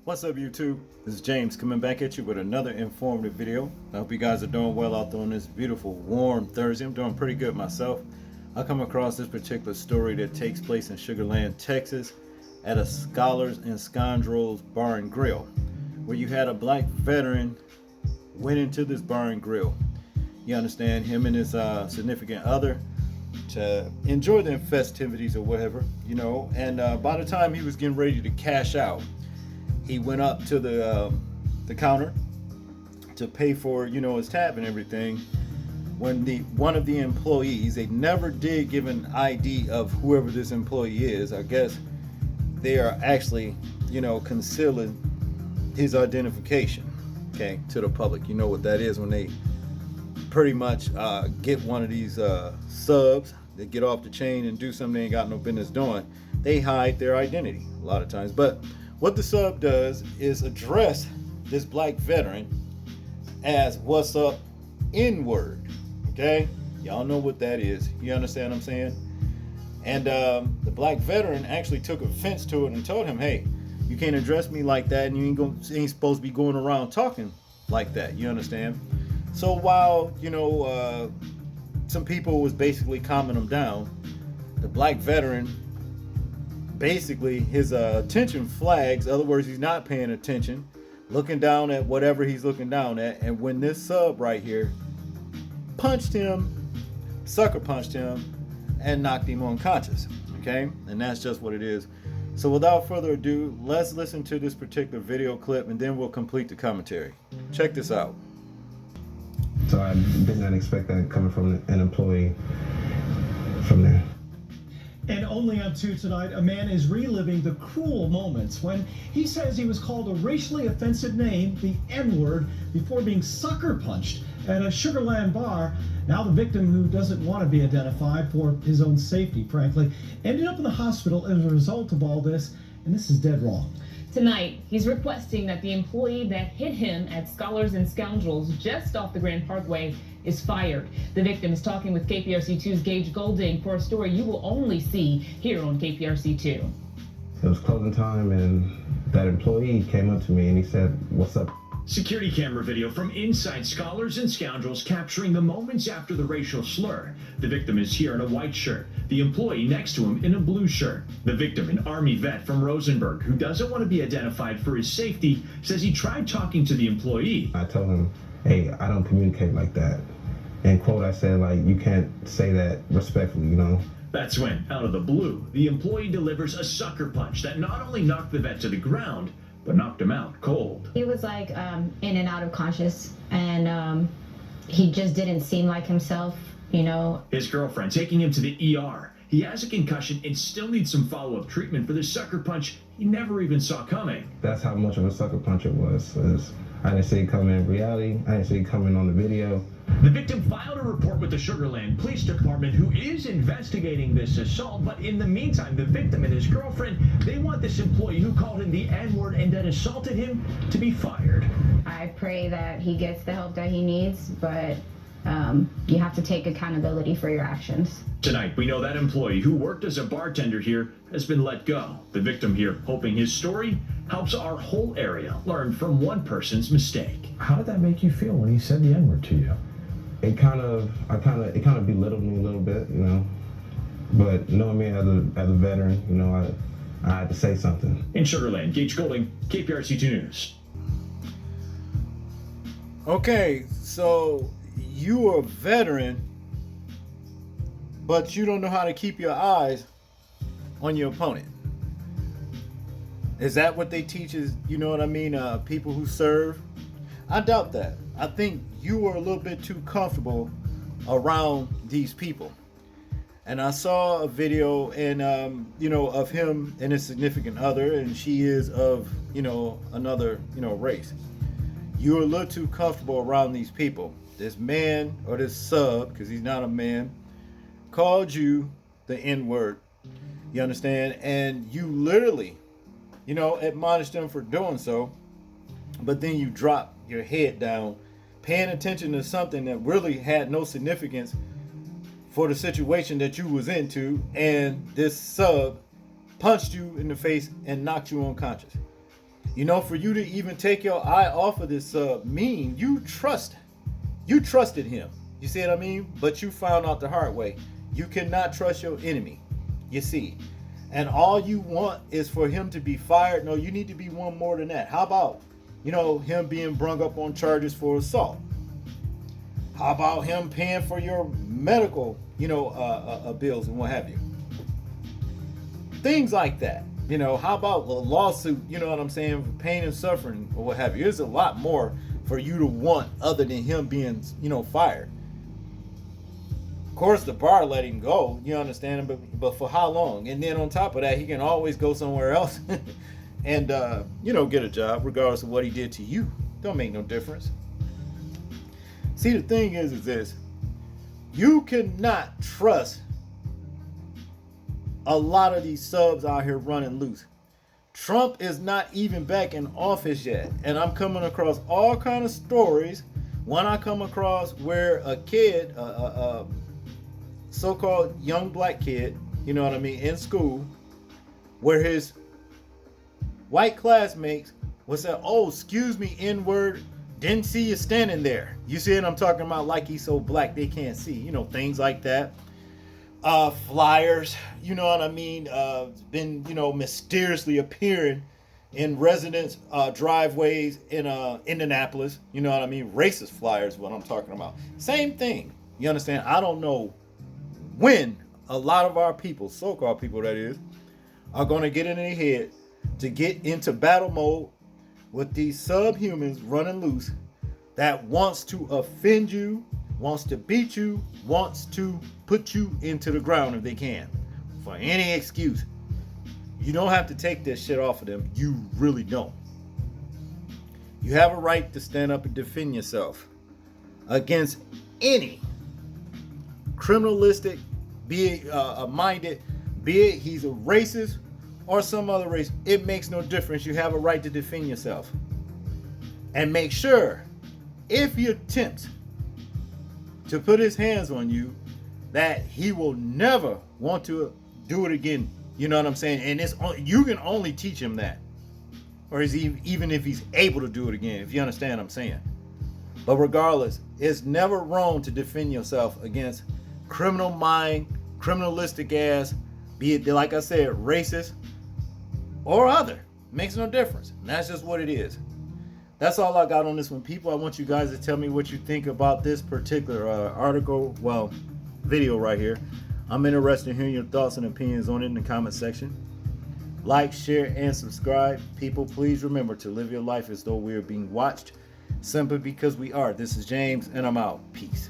What's up, YouTube? This is James coming back at you with another informative video. I hope you guys are doing well out there on this beautiful warm Thursday. I'm doing pretty good myself. I come across this particular story that takes place in Sugar Land, Texas at a Scholars and Scoundrels Bar and Grill, where you had a black veteran went into this bar and grill. You understand, him and his significant other to enjoy the festivities or whatever, you know, and by the time he was getting ready to cash out, he went up to the counter to pay for, you know, his tab and everything. When one of the employees, they never did give an ID of whoever this employee is. I guess they are actually, you know, concealing his identification, okay, to the public. You know what that is when they pretty much get one of these subs that get off the chain and do something they ain't got no business doing. They hide their identity a lot of times. But what the sub does is address this black veteran as "what's up" N-word. Okay, y'all know what that is. You understand what I'm saying? And the black veteran actually took offense to it and told him, "Hey, you can't address me like that, and you ain't supposed to be going around talking like that." You understand? So while, you know, some people was basically calming him down, the black veteran, basically his attention flags. In other words, he's not paying attention, looking down at whatever he's looking down at. And when this sub right here punched him, sucker punched him, and knocked him unconscious. Okay, and that's just what it is. So without further ado, let's listen to this particular video clip, and then we'll complete the commentary. Check this out. So I did not expect that coming from an employee from there. And only on 2 tonight, a man is reliving the cruel moments when he says he was called a racially offensive name, the N-word, before being sucker punched at a Sugar Land bar. Now the victim, who doesn't want to be identified for his own safety, frankly, ended up in the hospital as a result of all this, and this is dead wrong. Tonight, he's requesting that the employee that hit him at Scholars and Scoundrels just off the Grand Parkway is fired. The victim is talking with KPRC2's Gage Golding for a story you will only see here on KPRC2. It was closing time, and that employee came up to me and he said, "What's up?" Security camera video from inside Scholars and Scoundrels capturing the moments after the racial slur. The victim is here in a white shirt, the employee next to him in a blue shirt. The victim, an Army vet from Rosenberg who doesn't want to be identified for his safety, says he tried talking to the employee. I told him, "Hey, I don't communicate like that." And quote, I said, like, "You can't say that respectfully, you know?" That's when, out of the blue, the employee delivers a sucker punch that not only knocked the vet to the ground, but knocked him out cold. He was like in and out of conscious, and he just didn't seem like himself, you know. His girlfriend taking him to the ER. He has a concussion and still needs some follow-up treatment for the sucker punch he never even saw coming. That's how much of a sucker punch it was. I didn't see it coming in reality. I didn't see it coming on the video. The victim filed a report with the Sugar Land Police Department, who is investigating this assault. But in the meantime, the victim and his girlfriend, they want this employee who called him the N-word and then assaulted him to be fired. I pray that he gets the help that he needs, but you have to take accountability for your actions. Tonight, we know that employee who worked as a bartender here has been let go. The victim here hoping his story helps our whole area learn from one person's mistake. How did that make you feel when he said the N-word to you? It kind of belittled me a little bit, you know. But knowing me as a veteran, you know, I had to say something. In Sugar Land, Gage Golding, KPRC2 News. Okay, so you are a veteran, but you don't know how to keep your eyes on your opponent. Is that what they teach? Is, you know what I mean, people who serve? I doubt that. I think you were a little bit too comfortable around these people. And I saw a video, and you know, of him and his significant other, and she is of, you know, another, you know, race. You're a little too comfortable around these people. This man, or this sub, because he's not a man, called you the N-word. You understand? And you literally, you know, admonished them for doing so. But then you drop your head down, paying attention to something that really had no significance for the situation that you was into, and this sub punched you in the face and knocked you unconscious. You know, for you to even take your eye off of this mean, you trusted him. You see what I mean? But you found out the hard way. You cannot trust your enemy. You see. And all you want is for him to be fired. No, you need to be one more than that. How about, you know, him being brung up on charges for assault? How about him paying for your medical, you know, bills and what have you? Things like that. You know, how about a lawsuit, you know what I'm saying, for pain and suffering or what have you. There's a lot more for you to want other than him being, you know, fired. Of course, the bar let him go, you understand, but for how long? And then on top of that, he can always go somewhere else and, you know, get a job regardless of what he did to you. Don't make no difference. See, the thing is this. You cannot trust a lot of these subs out here running loose. Trump is not even back in office yet. And I'm coming across all kind of stories. One I come across where a kid, a so-called young black kid, you know what I mean, in school, where his white classmates was saying, oh, excuse me, N-word, didn't see you standing there. You see what I'm talking about? Like he's so black they can't see. You know, things like that. Flyers, you know what I mean, been, you know, mysteriously appearing in residents' driveways in Indianapolis, you know what I mean, racist flyers, what I'm talking about. Same thing, you understand? I don't know when a lot of our people, so-called people that is, are going to get in their head to get into battle mode with these subhumans running loose that wants to offend you, wants to beat you, wants to put you into the ground if they can, for any excuse. You don't have to take this shit off of them. You really don't. You have a right to stand up and defend yourself against any criminalistic, be it minded, be it he's a racist or some other race. It makes no difference. You have a right to defend yourself. And make sure, if he attempts to put his hands on you, that he will never want to do it again. You know what I'm saying? And you can only teach him that. Or is he, even if he's able to do it again, if you understand what I'm saying. But regardless, it's never wrong to defend yourself against criminal mind, criminalistic ass, be it, like I said, racist or other. Makes no difference. And that's just what it is. That's all I got on this one, people. I want you guys to tell me what you think about this particular article, well, video right here. I'm interested in hearing your thoughts and opinions on it in the comment section. Like, share, and subscribe. People, please remember to live your life as though we are being watched, simply because we are. This is James, and I'm out. Peace.